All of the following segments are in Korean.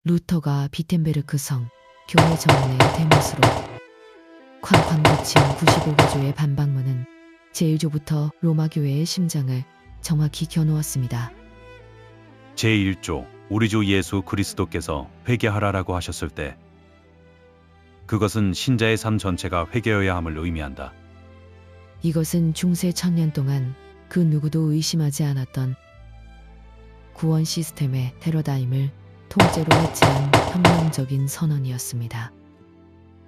루터가 비텐베르크 성 교회 정문의 대못으로 쾅쾅 붙인 95개조의 반박문은 제1조부터 로마 교회의 심장을 정확히 겨누었습니다. 제1조 우리 주 예수 그리스도께서 회개하라라고 하셨을 때 그것은 신자의 삶 전체가 회개여야 함을 의미한다. 이것은 중세 1000년 동안 그 누구도 의심하지 않았던 구원 시스템의 패러다임을 통째로 해체한 혁명적인 선언이었습니다.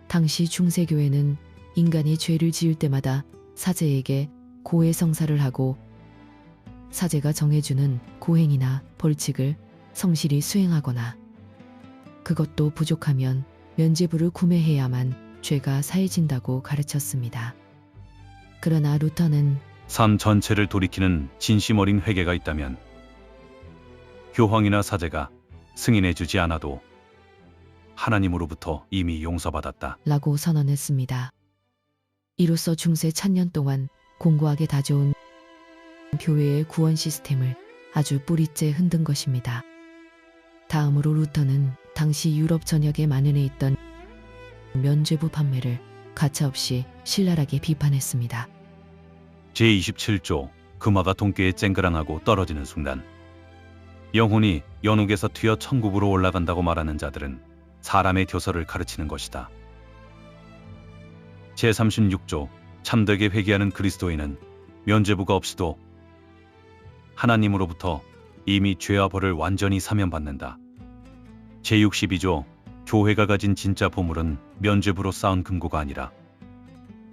당시 중세교회는 인간이 죄를 지을 때마다 사제에게 고해성사를 하고 사제가 정해주는 고행이나 벌칙을 성실히 수행하거나 그것도 부족하면 면죄부를 구매해야만 죄가 사해진다고 가르쳤습니다. 그러나 루터는 삶 전체를 돌이키는 진심 어린 회개가 있다면 교황이나 사제가 승인해주지 않아도 하나님으로부터 이미 용서받았다. 라고 선언했습니다. 이로써 중세 1000년 동안 공고하게 다져온 교회의 구원 시스템을 아주 뿌리째 흔든 것입니다. 다음으로 루터는 당시 유럽 전역에 만연해 있던 면죄부 판매를 가차없이 신랄하게 비판했습니다. 제27조 금화가 동계에 쨍그랑하고 떨어지는 순간 영혼이 연옥에서 튀어 천국으로 올라간다고 말하는 자들은 사람의 교서를 가르치는 것이다. 제36조 참되게 회개하는 그리스도인은 면죄부가 없이도 하나님으로부터 이미 죄와 벌을 완전히 사면받는다. 제62조 교회가 가진 진짜 보물은 면죄부로 쌓은 금고가 아니라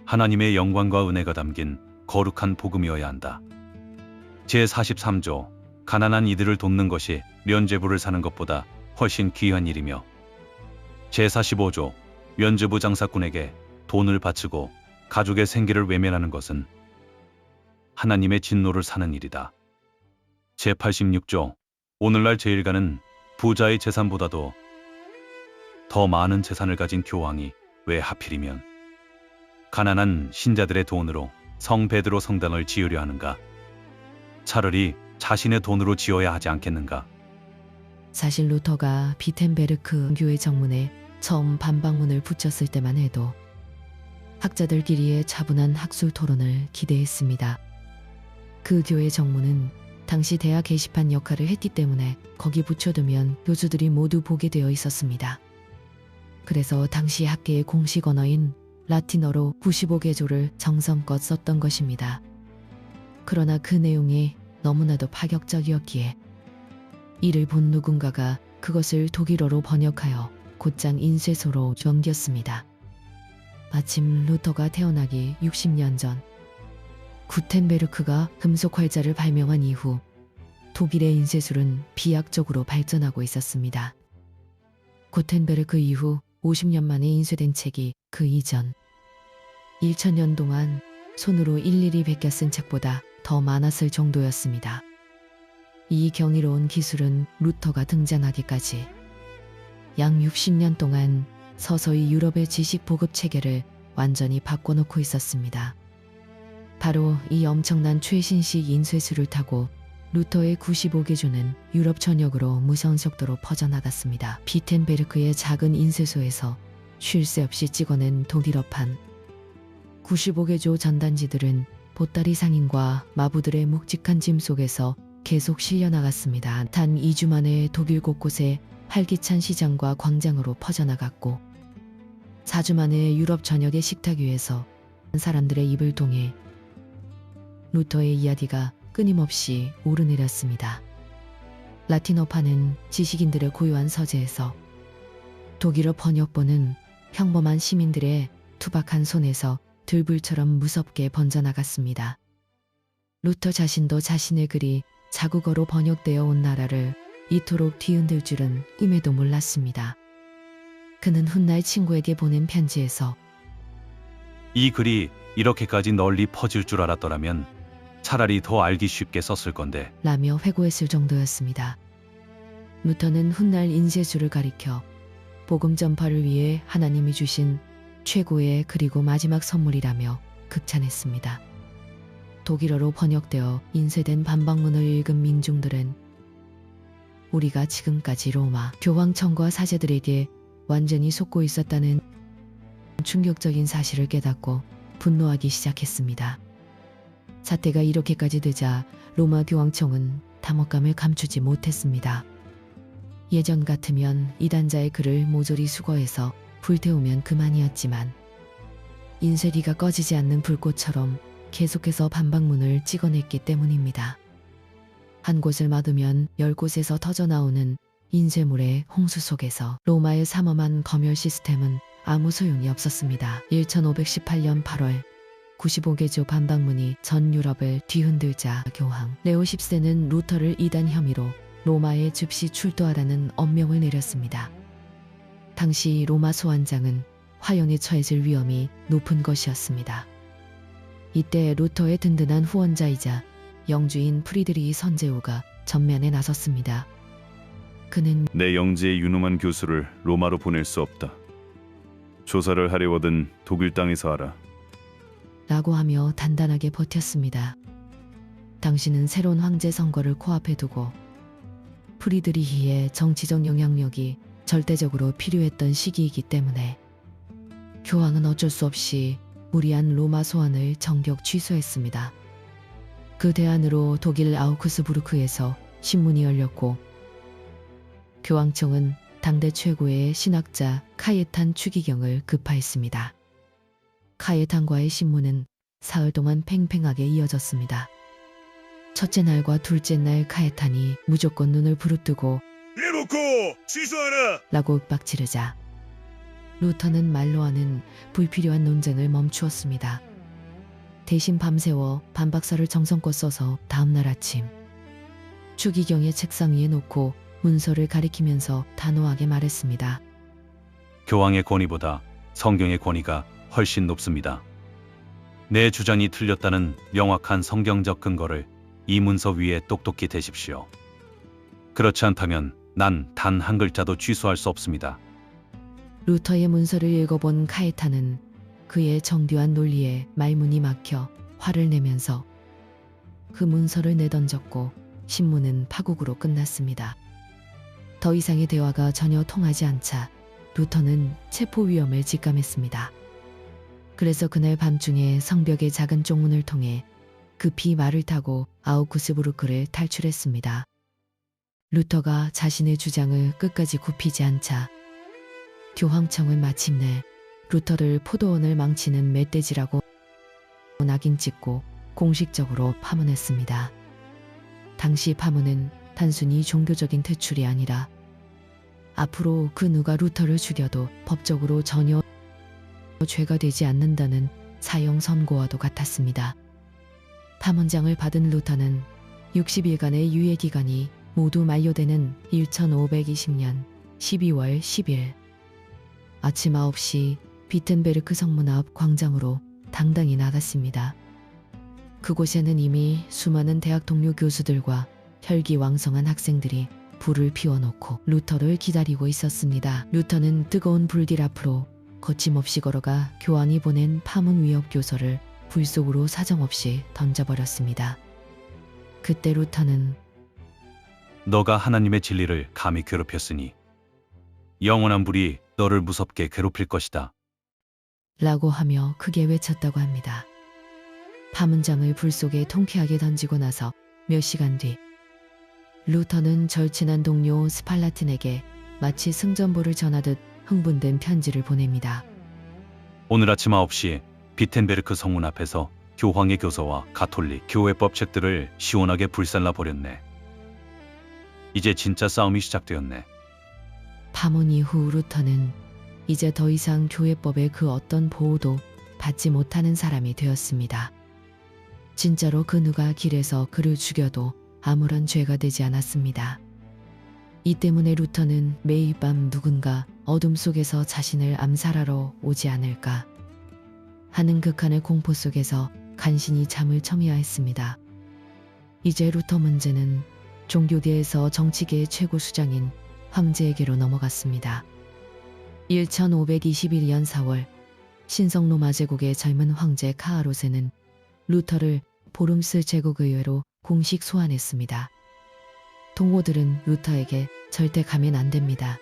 하나님의 영광과 은혜가 담긴 거룩한 복음이어야 한다. 제43조 가난한 이들을 돕는 것이 면죄부를 사는 것보다 훨씬 귀한 일이며 제45조 면죄부 장사꾼에게 돈을 바치고 가족의 생계를 외면하는 것은 하나님의 진노를 사는 일이다. 제86조 오늘날 제일가는 부자의 재산보다도 더 많은 재산을 가진 교황이 왜 하필이면 가난한 신자들의 돈으로 성 베드로 성당을 지으려 하는가? 차라리 자신의 돈으로 지어야 하지 않겠는가? 사실 루터가 비텐베르크 교회 정문에 처음 반박문을 붙였을 때만 해도 학자들끼리의 차분한 학술 토론을 기대했습니다. 그 교회 정문은 당시 대학 게시판 역할을 했기 때문에 거기 붙여두면 교수들이 모두 보게 되어 있었습니다. 그래서 당시 학계의 공식 언어인 라틴어로 95개조를 정성껏 썼던 것입니다. 그러나 그 내용이 너무나도 파격적이었기에 이를 본 누군가가 그것을 독일어로 번역하여 곧장 인쇄소로 넘겼습니다. 마침 루터가 태어나기 60년 전 구텐베르크가 금속 활자를 발명한 이후 독일의 인쇄술은 비약적으로 발전하고 있었습니다. 구텐베르크 이후 50년 만에 인쇄된 책이 그 이전 1000년 동안 손으로 일일이 베껴 쓴 책보다 더 많았을 정도였습니다. 이 경이로운 기술은 루터가 등장하기까지 약 60년 동안 서서히 유럽의 지식 보급 체계를 완전히 바꿔놓고 있었습니다. 바로 이 엄청난 최신식 인쇄술을 타고 루터의 95개조는 유럽 전역으로 무선 속도로 퍼져나갔습니다. 비텐베르크의 작은 인쇄소에서 쉴 새 없이 찍어낸 독일어판 95개조 전단지들은 보따리 상인과 마부들의 묵직한 짐 속에서 계속 실려나갔습니다. 단 2주 만에 독일 곳곳에 활기찬 시장과 광장으로 퍼져나갔고 4주 만에 유럽 전역의 식탁 위에서 사람들의 입을 통해 루터의 이야기가 끊임없이 오르내렸습니다. 라틴어판은 지식인들의 고유한 서재에서 독일어 번역본은 평범한 시민들의 투박한 손에서 들불처럼 무섭게 번져나갔습니다. 루터 자신도 자신의 글이 자국어로 번역되어 온 나라를 이토록 뒤흔들 줄은 꿈에도 몰랐습니다. 그는 훗날 친구에게 보낸 편지에서 이 글이 이렇게까지 널리 퍼질 줄 알았더라면 차라리 더 알기 쉽게 썼을 건데 라며 회고했을 정도였습니다. 루터는 훗날 인쇄술을 가리켜 복음 전파를 위해 하나님이 주신 최고의 그리고 마지막 선물이라며 극찬했습니다. 독일어로 번역되어 인쇄된 반박문을 읽은 민중들은 우리가 지금까지 로마 교황청과 사제들에게 완전히 속고 있었다는 충격적인 사실을 깨닫고 분노하기 시작했습니다. 사태가 이렇게까지 되자 로마 교황청은 당혹감을 감추지 못했습니다. 예전 같으면 이단자의 글을 모조리 수거해서 불태우면 그만이었지만 인쇄리가 꺼지지 않는 불꽃처럼 계속해서 반박문을 찍어냈기 때문입니다. 한 곳을 막으면 10곳에서 터져나오는 인쇄물의 홍수 속에서 로마의 삼엄한 검열 시스템은 아무 소용이 없었습니다. 1518년 8월 95개조 반박문이 전 유럽을 뒤흔들자 교황 레오 10세는 루터를 이단 혐의로 로마에 즉시 출두하라는 엄명을 내렸습니다. 당시 로마 소환장은 화형에 처해질 위험이 높은 것이었습니다. 이때 루터의 든든한 후원자이자 영주인 프리드리히 선제후가 전면에 나섰습니다. 그는 내 영지의 유능한 교수를 로마로 보낼 수 없다. 조사를 하려거든 독일 땅에서 하라. 라고 하며 단단하게 버텼습니다. 당신은 새로운 황제 선거를 코앞에 두고 프리드리히의 정치적 영향력이 절대적으로 필요했던 시기이기 때문에 교황은 어쩔 수 없이 무리한 로마 소환을 정격 취소했습니다. 그 대안으로 독일 아우크스부르크에서 신문이 열렸고 교황청은 당대 최고의 신학자 카예탄 추기경을 급파했습니다. 카예탄과의 신문은 사흘 동안 팽팽하게 이어졌습니다. 첫째 날과 둘째 날 카예탄이 무조건 눈을 부릅뜨고 해놓고 취소하라! 라고 윽박지르자 루터는 말로 하는 불필요한 논쟁을 멈추었습니다. 대신 밤새워 반박서를 정성껏 써서 다음날 아침 추기경의 책상 위에 놓고 문서를 가리키면서 단호하게 말했습니다. 교황의 권위보다 성경의 권위가 훨씬 높습니다. 내 주장이 틀렸다는 명확한 성경적 근거를 이 문서 위에 똑똑히 대십시오. 그렇지 않다면 난 단 한 글자도 취소할 수 없습니다. 루터의 문서를 읽어본 카예탄은 그의 정교한 논리에 말문이 막혀 화를 내면서 그 문서를 내던졌고 신문은 파국으로 끝났습니다. 더 이상의 대화가 전혀 통하지 않자 루터는 체포 위험을 직감했습니다. 그래서 그날 밤중에 성벽의 작은 쪽문을 통해 급히 말을 타고 아우크스부르크를 탈출했습니다. 루터가 자신의 주장을 끝까지 굽히지 않자 교황청은 마침내 루터를 포도원을 망치는 멧돼지라고 낙인 찍고 공식적으로 파문했습니다. 당시 파문은 단순히 종교적인 퇴출이 아니라 앞으로 그 누가 루터를 죽여도 법적으로 전혀 죄가 되지 않는다는 사형 선고와도 같았습니다. 파문장을 받은 루터는 60일간의 유예 기간이 모두 만료되는 1520년 12월 10일 아침 9시 비텐베르크 성문 앞 광장으로 당당히 나갔습니다. 그곳에는 이미 수많은 대학 동료 교수들과 혈기왕성한 학생들이 불을 피워놓고 루터를 기다리고 있었습니다. 루터는 뜨거운 불길 앞으로 거침없이 걸어가 교황이 보낸 파문 위협 교서를 불 속으로 사정없이 던져버렸습니다. 그때 루터는 너가 하나님의 진리를 감히 괴롭혔으니 영원한 불이 너를 무섭게 괴롭힐 것이다. 라고 하며 크게 외쳤다고 합니다. 파문장을 불 속에 통쾌하게 던지고 나서 몇 시간 뒤 루터는 절친한 동료 스팔라틴에게 마치 승전보를 전하듯 흥분된 편지를 보냅니다. 오늘 아침 9시 비텐베르크 성문 앞에서 교황의 교서와 가톨릭 교회법 책들을 시원하게 불살라 버렸네. 이제 진짜 싸움이 시작되었네. 파문 이후 루터는 이제 더 이상 교회법의 그 어떤 보호도 받지 못하는 사람이 되었습니다. 진짜로 그 누가 길에서 그를 죽여도 아무런 죄가 되지 않았습니다. 이 때문에 루터는 매일 밤 누군가 어둠 속에서 자신을 암살하러 오지 않을까 하는 극한의 공포 속에서 간신히 잠을 청해야 했습니다. 이제 루터 문제는 종교계에서 정치계의 최고 수장인 황제에게로 넘어갔습니다. 1521년 4월 신성 로마 제국의 젊은 황제 카아로세는 루터를 보름스 제국의회로 공식 소환했습니다. 동호들은 루터에게 절대 가면 안 됩니다.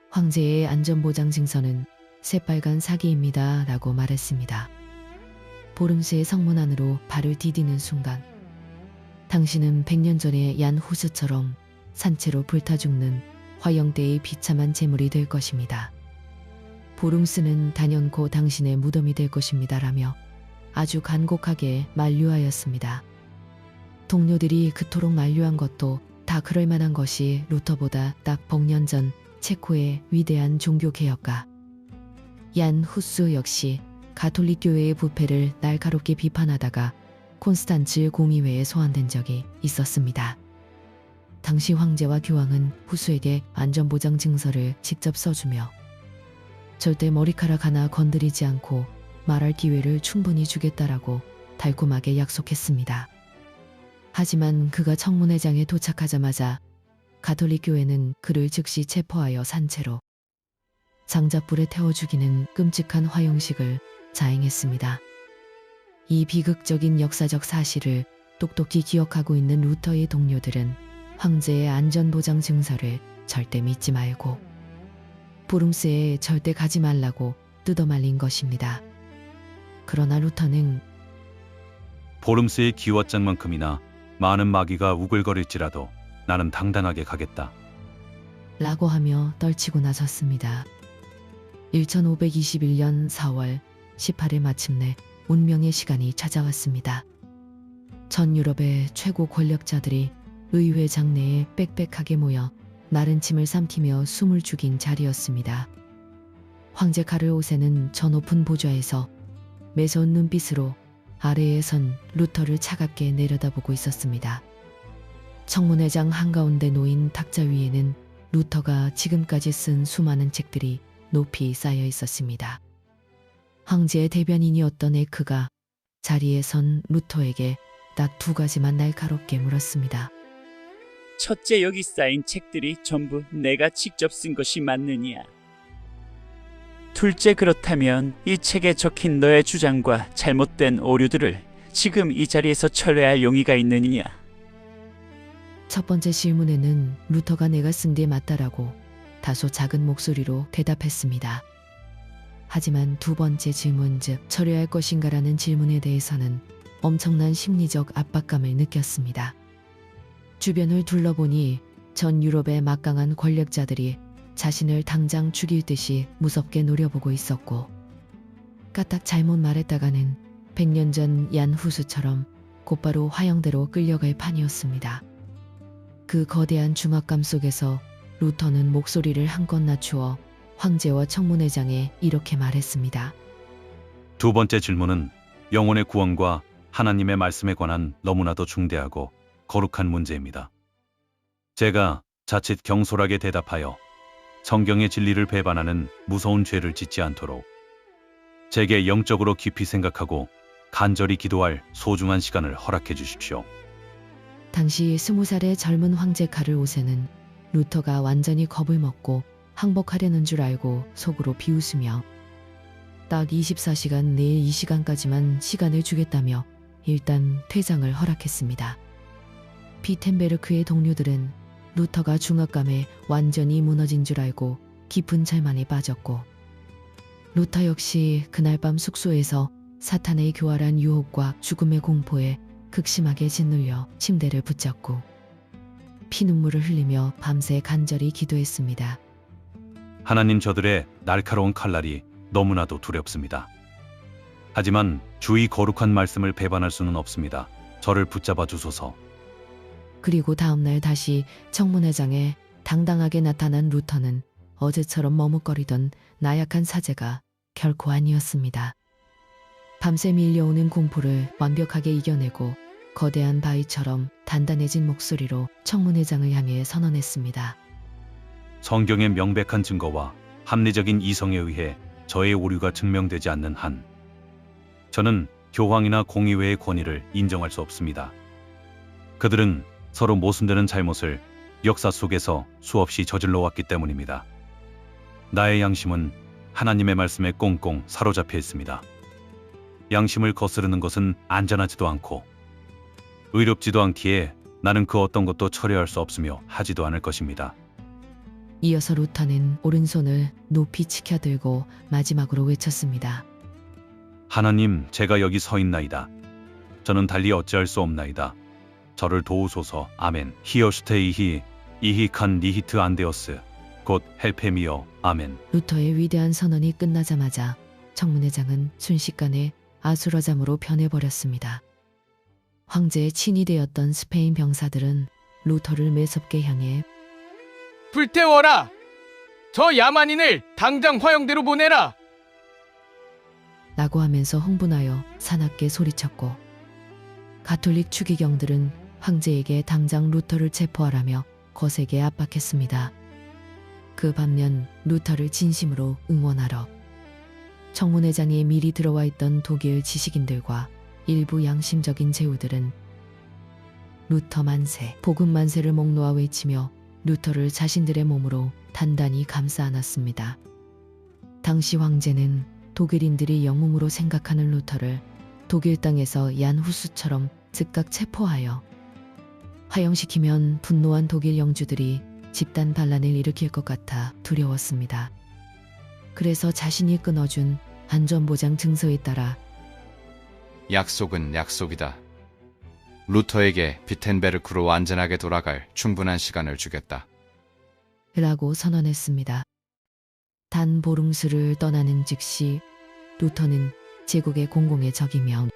황제의 안전보장 증서는 새빨간 사기입니다. 라고 말했습니다. 보름스의 성문 안으로 발을 디디는 순간 당신은 100년 전의 얀 후스처럼 산채로 불타 죽는 화영대의 비참한 재물이 될 것입니다. 보름스는 단연코 당신의 무덤이 될 것입니다. 라며 아주 간곡하게 만류하였습니다. 동료들이 그토록 만류한 것도 다 그럴 만한 것이 루터보다 딱 100년 전 체코의 위대한 종교개혁가 얀 후스 역시 가톨릭 교회의 부패를 날카롭게 비판하다가 콘스탄츠 공의회에 소환된 적이 있었습니다. 당시 황제와 교황은 후스에게 안전보장 증서를 직접 써주며 절대 머리카락 하나 건드리지 않고 말할 기회를 충분히 주겠다라고 달콤하게 약속했습니다. 하지만 그가 청문회장에 도착하자마자 가톨릭 교회는 그를 즉시 체포하여 산채로 장작불에 태워 죽이는 끔찍한 화형식을 자행했습니다. 이 비극적인 역사적 사실을 똑똑히 기억하고 있는 루터의 동료들은 황제의 안전보장 증서를 절대 믿지 말고 보름스에 절대 가지 말라고 뜯어말린 것입니다. 그러나 루터는 보름스의 기왓장만큼이나 많은 마귀가 우글거릴지라도 나는 당당하게 가겠다. 라고 하며 떨치고 나섰습니다. 1521년 4월 18일 마침내 운명의 시간이 찾아왔습니다. 전 유럽의 최고 권력자들이 의회 장내에 빽빽하게 모여 마른 침을 삼키며 숨을 죽인 자리였습니다. 황제 카를 5세는 저 높은 보좌에서 매서운 눈빛으로 아래에 선 루터를 차갑게 내려다보고 있었습니다. 청문회장 한가운데 놓인 탁자 위에는 루터가 지금까지 쓴 수많은 책들이 높이 쌓여 있었습니다. 황제의 대변인이었던 에크가 자리에 선 루터에게 딱 2가지만 날카롭게 물었습니다. 첫째, 여기 쌓인 책들이 전부 내가 직접 쓴 것이 맞느냐? 둘째, 그렇다면 이 책에 적힌 너의 주장과 잘못된 오류들을 지금 이 자리에서 철회할 용의가 있느냐? 첫 번째 질문에는 루터가 내가 쓴 게 맞다라고 다소 작은 목소리로 대답했습니다. 하지만 두 번째 질문, 즉 철회할 것인가라는 질문에 대해서는 엄청난 심리적 압박감을 느꼈습니다. 주변을 둘러보니 전 유럽의 막강한 권력자들이 자신을 당장 죽일 듯이 무섭게 노려보고 있었고, 까딱 잘못 말했다가는 100년 전 얀 후스처럼 곧바로 화형대로 끌려갈 판이었습니다. 그 거대한 중압감 속에서 루터는 목소리를 한껏 낮추어 황제와 청문회장에 이렇게 말했습니다. 두 번째 질문은 영혼의 구원과 하나님의 말씀에 관한 너무나도 중대하고 거룩한 문제입니다. 제가 자칫 경솔하게 대답하여 성경의 진리를 배반하는 무서운 죄를 짓지 않도록 제게 영적으로 깊이 생각하고 간절히 기도할 소중한 시간을 허락해 주십시오. 당시 20살의 젊은 황제 카를 5세는 루터가 완전히 겁을 먹고 항복하려는 줄 알고 속으로 비웃으며 딱 24시간 내일 이 시간까지만 시간을 주겠다며 일단 퇴장을 허락했습니다. 비텐베르크의 동료들은 루터가 중압감에 완전히 무너진 줄 알고 깊은 절망에 빠졌고, 루터 역시 그날 밤 숙소에서 사탄의 교활한 유혹과 죽음의 공포에 극심하게 짓눌려 침대를 붙잡고 피눈물을 흘리며 밤새 간절히 기도했습니다. 하나님, 저들의 날카로운 칼날이 너무나도 두렵습니다. 하지만 주의 거룩한 말씀을 배반할 수는 없습니다. 저를 붙잡아 주소서. 그리고 다음날 다시 청문회장에 당당하게 나타난 루터는 어제처럼 머뭇거리던 나약한 사제가 결코 아니었습니다. 밤새 밀려오는 공포를 완벽하게 이겨내고 거대한 바위처럼 단단해진 목소리로 청문회장을 향해 선언했습니다. 성경의 명백한 증거와 합리적인 이성에 의해 저의 오류가 증명되지 않는 한 저는 교황이나 공의회의 권위를 인정할 수 없습니다. 그들은 서로 모순되는 잘못을 역사 속에서 수없이 저질러 왔기 때문입니다. 나의 양심은 하나님의 말씀에 꽁꽁 사로잡혀 있습니다. 양심을 거스르는 것은 안전하지도 않고 의롭지도 않기에 나는 그 어떤 것도 철회할 수 없으며 하지도 않을 것입니다. 이어서 루터는 오른손을 높이 치켜들고 마지막으로 외쳤습니다. 하나님, 제가 여기 서 있나이다. 저는 달리 어찌할 수 없나이다. 저를 도우소서. 아멘. 히어슈테이히 이히 칸 니히트 안데어스 곧 헬페미어. 아멘. 루터의 위대한 선언이 끝나자마자 청문회장은 순식간에 아수라장으로 변해버렸습니다. 황제의 친히 되었던 스페인 병사들은 루터를 매섭게 향해 불태워라! 저 야만인을 당장 화형대로 보내라! 라고 하면서 흥분하여 사납게 소리쳤고, 가톨릭 추기경들은 황제에게 당장 루터를 체포하라며 거세게 압박했습니다. 그 반면 루터를 진심으로 응원하러 청문회장에 미리 들어와 있던 독일 지식인들과 일부 양심적인 제후들은 루터 만세, 복음 만세를 목 놓아 외치며 루터를 자신들의 몸으로 단단히 감싸 안았습니다. 당시 황제는 독일인들이 영웅으로 생각하는 루터를 독일 땅에서 얀 후스처럼 즉각 체포하여 화형시키면 분노한 독일 영주들이 집단 반란을 일으킬 것 같아 두려웠습니다. 그래서 자신이 끊어준 안전보장 증서에 따라 약속은 약속이다. 루터에게 비텐베르크로 안전하게 돌아갈 충분한 시간을 주겠다. 라고 선언했습니다. 단 보름수를 떠나는 즉시 루터는 제국의 공공의 적이며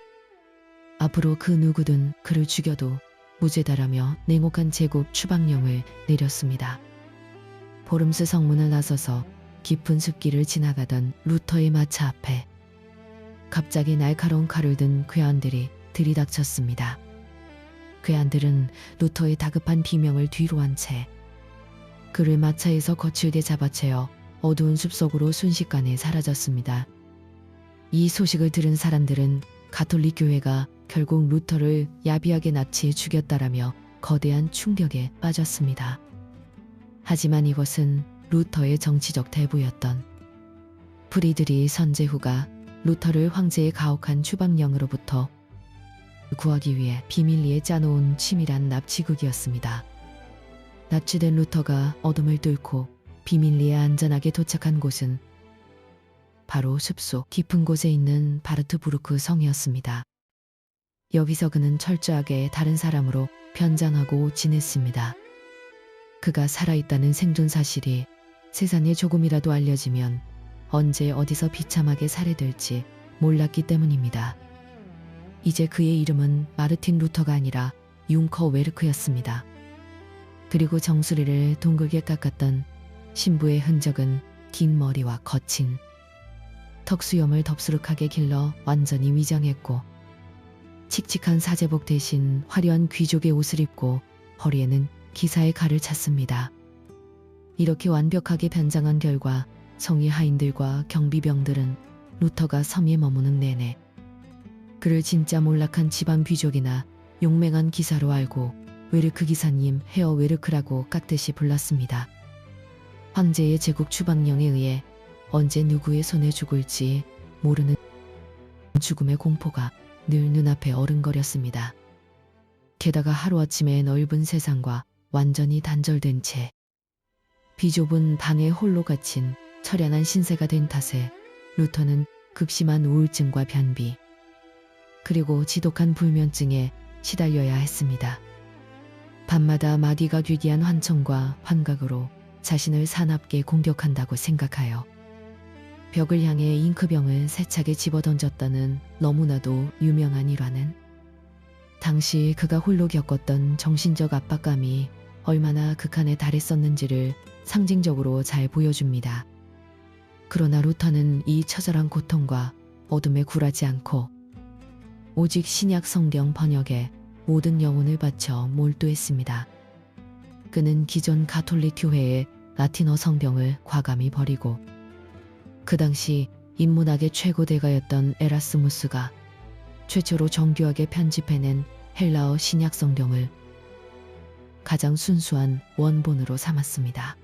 앞으로 그 누구든 그를 죽여도 무죄다라며 냉혹한 제국 추방령을 내렸습니다. 보름스 성문을 나서서 깊은 숲길을 지나가던 루터의 마차 앞에 갑자기 날카로운 칼을 든 괴한들이 들이닥쳤습니다. 괴한들은 루터의 다급한 비명을 뒤로 한 채 그를 마차에서 거칠게 잡아채어 어두운 숲속으로 순식간에 사라졌습니다. 이 소식을 들은 사람들은 가톨릭 교회가 결국 루터를 야비하게 납치해 죽였다라며 거대한 충격에 빠졌습니다. 하지만 이것은 루터의 정치적 대부였던 프리드리 선제후가 루터를 황제의 가혹한 추방령으로부터 구하기 위해 비밀리에 짜놓은 치밀한 납치극이었습니다. 납치된 루터가 어둠을 뚫고 비밀리에 안전하게 도착한 곳은 바로 숲속 깊은 곳에 있는 바르트부르크 성이었습니다. 여기서 그는 철저하게 다른 사람으로 변장하고 지냈습니다. 그가 살아있다는 생존 사실이 세상에 조금이라도 알려지면 언제 어디서 비참하게 살해될지 몰랐기 때문입니다. 이제 그의 이름은 마르틴 루터가 아니라 융커 웨르크였습니다. 그리고 정수리를 둥글게 깎았던 신부의 흔적은 긴 머리와 거친 턱수염을 덥수룩하게 길러 완전히 위장했고 칙칙한 사제복 대신 화려한 귀족의 옷을 입고 허리에는 기사의 칼을 찼습니다. 이렇게 완벽하게 변장한 결과 성의 하인들과 경비병들은 루터가 섬에 머무는 내내 그를 진짜 몰락한 집안 귀족이나 용맹한 기사로 알고 웨르크 기사님, 헤어 웨르크라고 깍듯이 불렀습니다. 황제의 제국 추방령에 의해 언제 누구의 손에 죽을지 모르는 죽음의 공포가 늘 눈앞에 어른거렸습니다. 게다가 하루아침에 넓은 세상과 완전히 단절된 채 비좁은 방에 홀로 갇힌 처량한 신세가 된 탓에 루터는 극심한 우울증과 변비 그리고 지독한 불면증에 시달려야 했습니다. 밤마다 마귀가 귀기한 환청과 환각으로 자신을 사납게 공격한다고 생각하여 벽을 향해 잉크병을 세차게 집어던졌다는 너무나도 유명한 일화는 당시 그가 홀로 겪었던 정신적 압박감이 얼마나 극한에 달했었는지를 상징적으로 잘 보여줍니다. 그러나 루터는 이 처절한 고통과 어둠에 굴하지 않고 오직 신약 성경 번역에 모든 영혼을 바쳐 몰두했습니다. 그는 기존 가톨릭 교회의 라틴어 성경을 과감히 버리고 그 당시 인문학의 최고 대가였던 에라스무스가 최초로 정교하게 편집해낸 헬라어 신약 성경을 가장 순수한 원본으로 삼았습니다.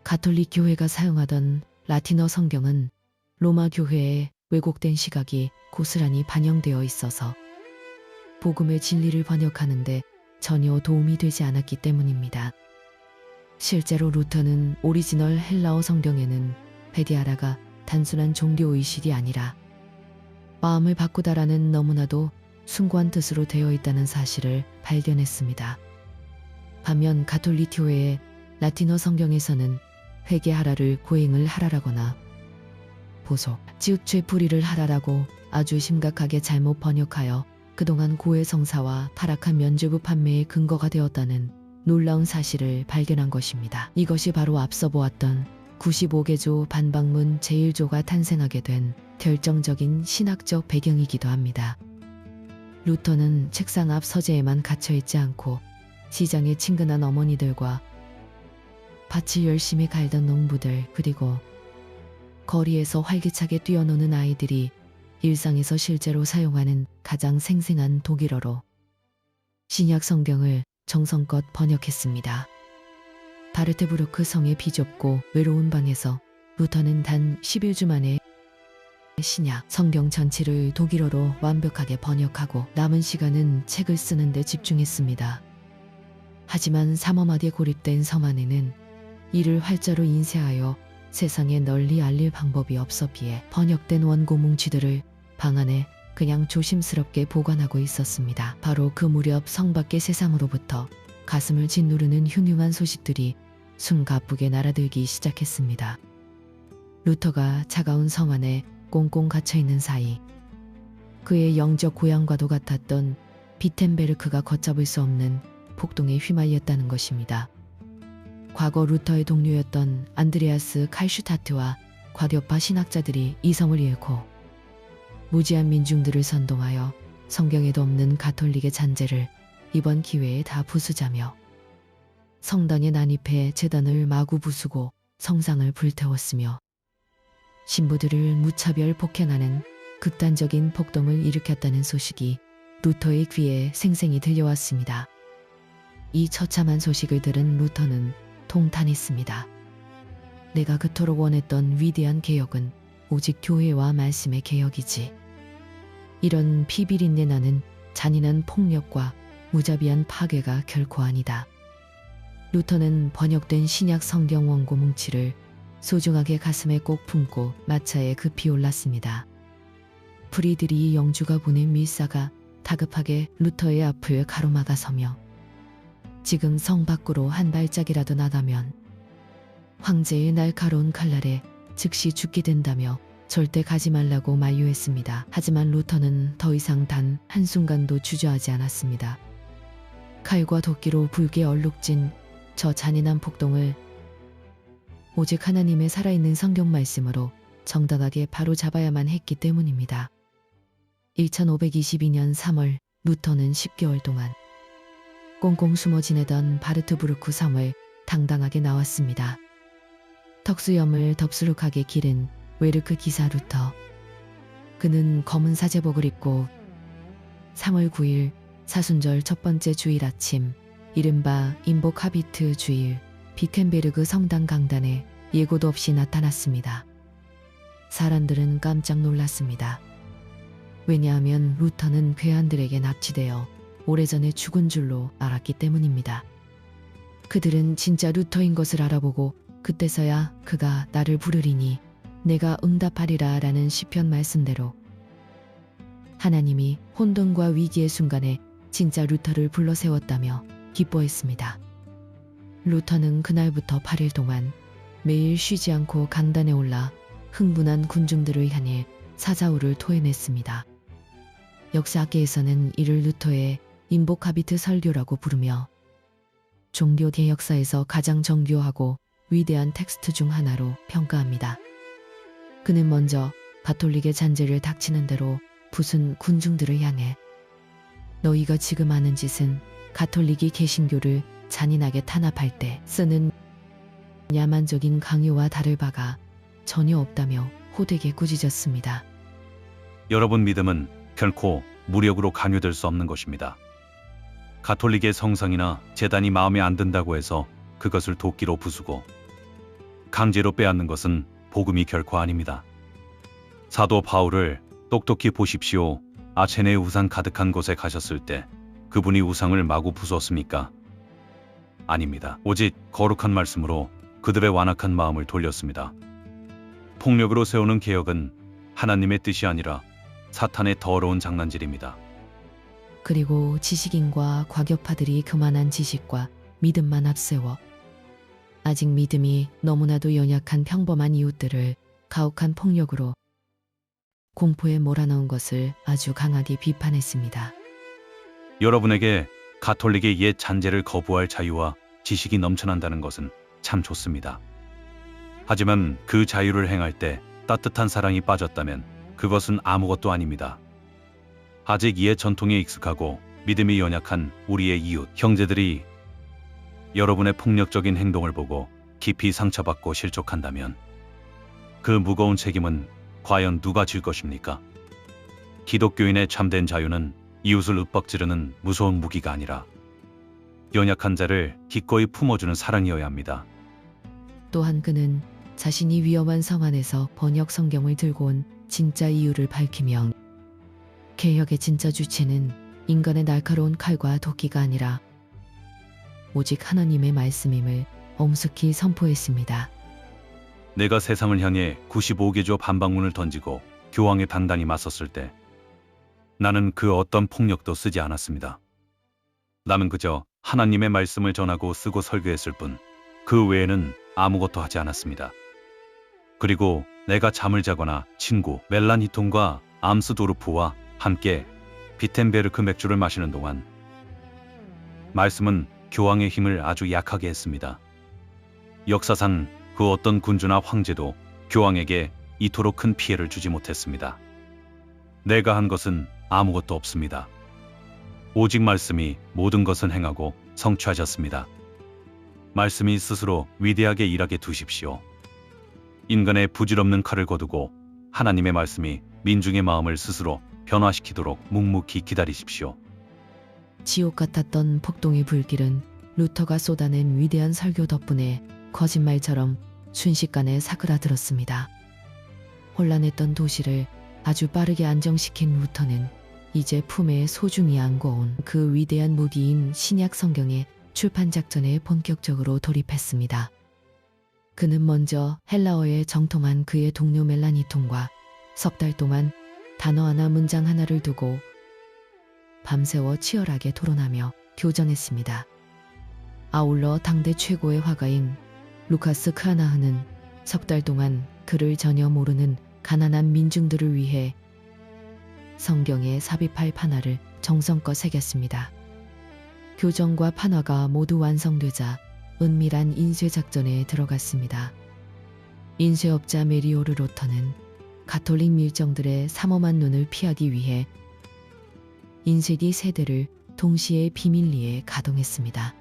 가톨릭 교회가 사용하던 라틴어 성경은 로마 교회의 왜곡된 시각이 고스란히 반영되어 있어서 복음의 진리를 번역하는데 전혀 도움이 되지 않았기 때문입니다. 실제로 루터는 오리지널 헬라어 성경에는 베디아라가 단순한 종교의식이 아니라 마음을 바꾸다라는 너무나도 숭고한 뜻으로 되어 있다는 사실을 발견했습니다. 반면 가톨리교회의 라틴어 성경에서는 회개하라를 고행을 하라라거나 보소, 지읒죄 불의를 하라라고 아주 심각하게 잘못 번역하여 그동안 고해 성사와 타락한 면죄부 판매의 근거가 되었다는 놀라운 사실을 발견한 것입니다. 이것이 바로 앞서 보았던 95개조 반박문 제1조가 탄생하게 된 결정적인 신학적 배경이기도 합니다. 루터는 책상 앞 서재에만 갇혀있지 않고 시장에 친근한 어머니들과 밭을 열심히 갈던 농부들, 그리고 거리에서 활기차게 뛰어노는 아이들이 일상에서 실제로 사용하는 가장 생생한 독일어로 신약 성경을 정성껏 번역했습니다. 바르테부르크 성의 비좁고 외로운 방에서 루터는 단 11주 만에 신약 성경 전체를 독일어로 완벽하게 번역하고 남은 시간은 책을 쓰는 데 집중했습니다. 하지만 삼엄하게 고립된 섬 안에는 이를 활자로 인쇄하여 세상에 널리 알릴 방법이 없었기에 번역된 원고 뭉치들을 방 안에 그냥 조심스럽게 보관하고 있었습니다. 바로 그 무렵 성 밖의 세상으로부터 가슴을 짓누르는 흉흉한 소식들이 숨가쁘게 날아들기 시작했습니다. 루터가 차가운 성 안에 꽁꽁 갇혀있는 사이 그의 영적 고향과도 같았던 비텐베르크가 걷잡을 수 없는 폭동에 휘말렸다는 것입니다. 과거 루터의 동료였던 안드레아스 칼슈타트와 과교파 신학자들이 이 성을 잃고 무지한 민중들을 선동하여 성경에도 없는 가톨릭의 잔재를 이번 기회에 다 부수자며 성당에 난입해 제단을 마구 부수고 성상을 불태웠으며 신부들을 무차별 폭행하는 극단적인 폭동을 일으켰다는 소식이 루터의 귀에 생생히 들려왔습니다. 이 처참한 소식을 들은 루터는 통탄했습니다. 내가 그토록 원했던 위대한 개혁은 오직 교회와 말씀의 개혁이지. 이런 피비린내 나는 잔인한 폭력과 무자비한 파괴가 결코 아니다. 루터는 번역된 신약 성경 원고 뭉치를 소중하게 가슴에 꼭 품고 마차에 급히 올랐습니다. 프리드리히 영주가 보낸 밀사가 다급하게 루터의 앞을 가로막아 서며 지금 성 밖으로 한 발짝이라도 나가면 황제의 날카로운 칼날에 즉시 죽게 된다며 절대 가지 말라고 만류했습니다. 하지만 루터는 더 이상 단 한순간도 주저하지 않았습니다. 칼과 도끼로 붉게 얼룩진 저 잔인한 폭동을 오직 하나님의 살아있는 성경 말씀으로 정당하게 바로잡아야만 했기 때문입니다. 1522년 3월 루터는 10개월 동안 꽁꽁 숨어 지내던 바르트부르크 성을 당당하게 나왔습니다. 턱수염을 덥수룩하게 기른 외르크 기사 루터. 그는 검은 사제복을 입고 3월 9일 사순절 첫 번째 주일 아침, 이른바 인복 하비트 주일 비텐베르그 성당 강단에 예고도 없이 나타났습니다. 사람들은 깜짝 놀랐습니다. 왜냐하면 루터는 괴한들에게 납치되어 오래전에 죽은 줄로 알았기 때문입니다. 그들은 진짜 루터인 것을 알아보고 그때서야 그가 나를 부르리니 내가 응답하리라 라는 시편 말씀대로 하나님이 혼돈과 위기의 순간에 진짜 루터를 불러 세웠다며 기뻐했습니다. 루터는 그날부터 8일 동안 매일 쉬지 않고 강단에 올라 흥분한 군중들을 향해 사자우를 토해냈습니다. 역사학계에서는 이를 루터의 인복하비트 설교라고 부르며 종교 개혁사에서 가장 정교하고 위대한 텍스트 중 하나로 평가합니다. 그는 먼저 가톨릭의 잔재를 닥치는 대로 부순 군중들을 향해 너희가 지금 하는 짓은 가톨릭이 개신교를 잔인하게 탄압할 때 쓰는 야만적인 강요와 다를 바가 전혀 없다며 호되게 꾸짖었습니다. 여러분, 믿음은 결코 무력으로 강요될 수 없는 것입니다. 가톨릭의 성상이나 제단이 마음에 안 든다고 해서 그것을 도끼로 부수고 강제로 빼앗는 것은 복음이 결코 아닙니다. 사도 바울을 똑똑히 보십시오. 아체네의 우산 가득한 곳에 가셨을 때 그분이 우상을 마구 부수었습니까? 아닙니다. 오직 거룩한 말씀으로 그들의 완악한 마음을 돌렸습니다. 폭력으로 세우는 개혁은 하나님의 뜻이 아니라 사탄의 더러운 장난질입니다. 그리고 지식인과 과교파들이 교만한 지식과 믿음만 앞세워 아직 믿음이 너무나도 연약한 평범한 이웃들을 가혹한 폭력으로 공포에 몰아넣은 것을 아주 강하게 비판했습니다. 여러분에게 가톨릭의 옛 잔재를 거부할 자유와 지식이 넘쳐난다는 것은 참 좋습니다. 하지만 그 자유를 행할 때 따뜻한 사랑이 빠졌다면 그것은 아무것도 아닙니다. 아직 옛 전통에 익숙하고 믿음이 연약한 우리의 이웃, 형제들이 여러분의 폭력적인 행동을 보고 깊이 상처받고 실족한다면 그 무거운 책임은 과연 누가 질 것입니까? 기독교인의 참된 자유는 이웃을 윽박지르는 무서운 무기가 아니라 연약한 자를 기꺼이 품어주는 사랑이어야 합니다. 또한 그는 자신이 위험한 성 안에서 번역 성경을 들고 온 진짜 이유를 밝히며 개혁의 진짜 주체는 인간의 날카로운 칼과 도끼가 아니라 오직 하나님의 말씀임을 엄숙히 선포했습니다. 내가 세상을 향해 95개조 반박문을 던지고 교황에 단단히 맞섰을 때 나는 그 어떤 폭력도 쓰지 않았습니다. 남은 그저 하나님의 말씀을 전하고 쓰고 설교했을 뿐 그 외에는 아무것도 하지 않았습니다. 그리고 내가 잠을 자거나 친구 멜란히톤과 암스도르프와 함께 비텐베르크 맥주를 마시는 동안 말씀은 교황의 힘을 아주 약하게 했습니다. 역사상 그 어떤 군주나 황제도 교황에게 이토록 큰 피해를 주지 못했습니다. 내가 한 것은 아무것도 없습니다. 오직 말씀이 모든 것을 행하고 성취하셨습니다. 말씀이 스스로 위대하게 일하게 두십시오. 인간의 부질없는 칼을 거두고 하나님의 말씀이 민중의 마음을 스스로 변화시키도록 묵묵히 기다리십시오. 지옥 같았던 폭동의 불길은 루터가 쏟아낸 위대한 설교 덕분에 거짓말처럼 순식간에 사그라들었습니다. 혼란했던 도시를 아주 빠르게 안정시킨 루터는 이제 품에 소중히 안고온 그 위대한 무기인 신약 성경의 출판 작전에 본격적으로 돌입했습니다. 그는 먼저 헬라어에 정통한 그의 동료 멜라니톤과 석 달 동안 단어 하나 문장 하나를 두고 밤새워 치열하게 토론하며 교전했습니다. 아울러 당대 최고의 화가인 루카스 크아나흐는 석 달 동안 그를 전혀 모르는 가난한 민중들을 위해 성경의 삽입할 판화를 정성껏 새겼습니다. 교정과 판화가 모두 완성되자 은밀한 인쇄 작전에 들어갔습니다. 인쇄업자 메리오르 로터는 가톨릭 밀정들의 삼엄한 눈을 피하기 위해 인쇄기 3대를 동시에 비밀리에 가동했습니다.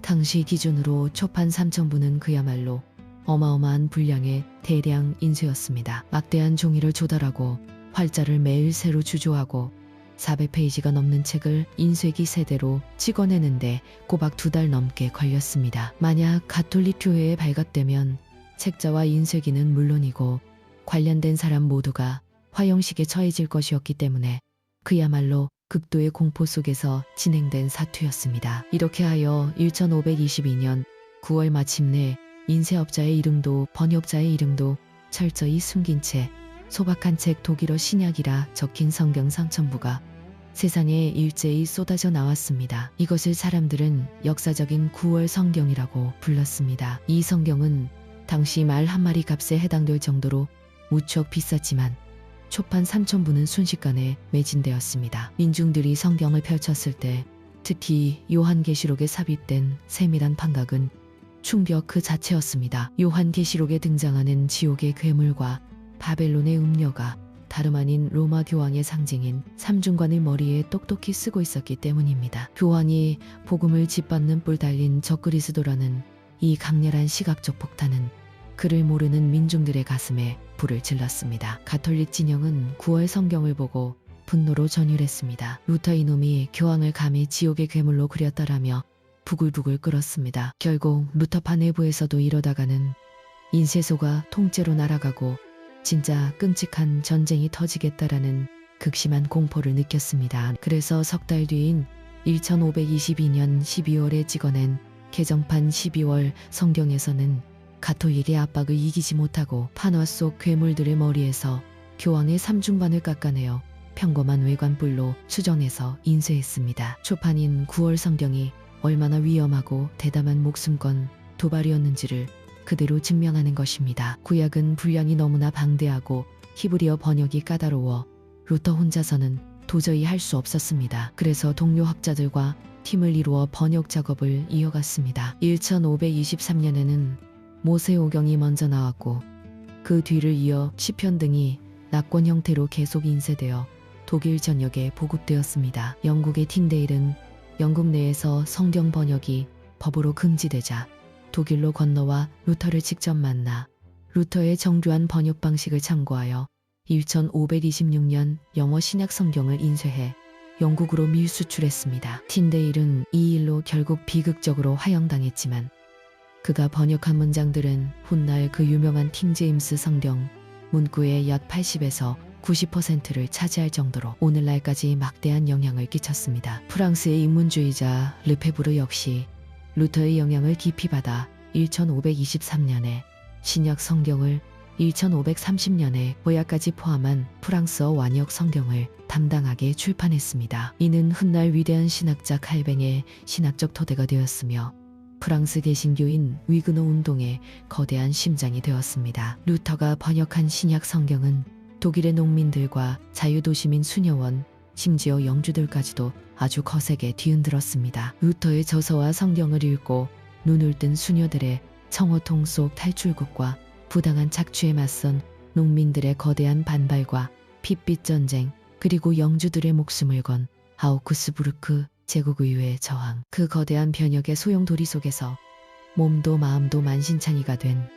당시 기준으로 초판 3,000부는 그야말로 어마어마한 분량의 대량 인쇄였습니다. 막대한 종이를 조달하고 활자를 매일 새로 주조하고 400페이지가 넘는 책을 인쇄기 3대로 찍어내는데 꼬박 2달 넘게 걸렸습니다. 만약 가톨릭 교회에 발각되면 책자와 인쇄기는 물론이고 관련된 사람 모두가 화형식에 처해질 것이었기 때문에 그야말로 극도의 공포 속에서 진행된 사투였습니다. 이렇게 하여 1522년 9월 마침내 인쇄업자의 이름도 번역자의 이름도 철저히 숨긴 채 소박한 책 독일어 신약이라 적힌 성경 3,000부가 세상에 일제히 쏟아져 나왔습니다. 이것을 사람들은 역사적인 9월 성경이라고 불렀습니다. 이 성경은 당시 말 한 마리 값에 해당될 정도로 무척 비쌌지만 초판 3,000부는 순식간에 매진되었습니다. 민중들이 성경을 펼쳤을 때 특히 요한계시록에 삽입된 세밀한 판각은 충격 그 자체였습니다. 요한계시록에 등장하는 지옥의 괴물과 바벨론의 음녀가 다름 아닌 로마 교황의 상징인 삼중관을 머리에 똑똑히 쓰고 있었기 때문입니다. 교황이 복음을 짓밟는 뿔 달린 적그리스도라는 이 강렬한 시각적 폭탄은 그를 모르는 민중들의 가슴에 불을 질렀습니다. 가톨릭 진영은 9월 성경을 보고 분노로 전율했습니다. 루터 이놈이 교황을 감히 지옥의 괴물로 그렸다라며 부글부글 끓었습니다. 결국 루터파 내부에서도 이러다가는 인쇄소가 통째로 날아가고 진짜 끔찍한 전쟁이 터지겠다라는 극심한 공포를 느꼈습니다. 그래서 석 달 뒤인 1522년 12월에 찍어낸 개정판 12월 성경에서는 가토일의 압박을 이기지 못하고 판화 속 괴물들의 머리에서 교황의 삼중반을 깎아내어 평범한 외관뿔로 추정해서 인쇄했습니다. 초판인 9월 성경이 얼마나 위험하고 대담한 목숨건 도발이었는지를 그대로 증명하는 것입니다. 구약은 분량이 너무나 방대하고 히브리어 번역이 까다로워 루터 혼자서는 도저히 할 수 없었습니다. 그래서 동료 학자들과 팀을 이루어 번역 작업을 이어갔습니다. 1523년에는 모세오경이 먼저 나왔고 그 뒤를 이어 시편 등이 낙권 형태로 계속 인쇄되어 독일 전역에 보급되었습니다. 영국의 틴데일은 영국 내에서 성경 번역이 법으로 금지되자 독일로 건너와 루터를 직접 만나 루터의 정교한 번역 방식을 참고하여 1526년 영어 신약 성경을 인쇄해 영국으로 밀수출했습니다. 틴데일은 이 일로 결국 비극적으로 화형당했지만 그가 번역한 문장들은 훗날 그 유명한 킹제임스 성경 문구의 약 80에서 90%를 차지할 정도로 오늘날까지 막대한 영향을 끼쳤습니다. 프랑스의 인문주의자 르페부르 역시 루터의 영향을 깊이 받아 1523년에 신약 성경을 1530년에 보야까지 포함한 프랑스어 완역 성경을 담당하게 출판했습니다. 이는 훗날 위대한 신학자 칼뱅의 신학적 토대가 되었으며 프랑스 개신교인 위그노 운동의 거대한 심장이 되었습니다. 루터가 번역한 신약 성경은 독일의 농민들과 자유도시민 수녀원, 심지어 영주들까지도 아주 거세게 뒤흔들었습니다. 루터의 저서와 성경을 읽고 눈을 뜬 수녀들의 청호통 속 탈출극과 부당한 착취에 맞선 농민들의 거대한 반발과 핏빛 전쟁, 그리고 영주들의 목숨을 건 아우크스부르크 제국의회의 저항, 그 거대한 변혁의 소용돌이 속에서 몸도 마음도 만신창이가 된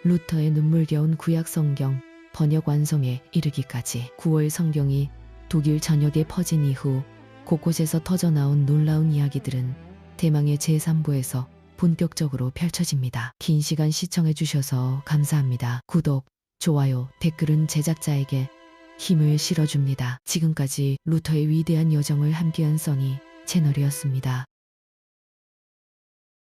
루터의 눈물겨운 구약 성경 번역 완성에 이르기까지 9월 성경이 독일 전역에 퍼진 이후 곳곳에서 터져나온 놀라운 이야기들은 대망의 제3부에서 본격적으로 펼쳐집니다. 긴 시간 시청해 주셔서 감사합니다. 구독, 좋아요, 댓글은 제작자에게 힘을 실어줍니다. 지금까지 루터의 위대한 여정을 함께한 써니 채널이었습니다.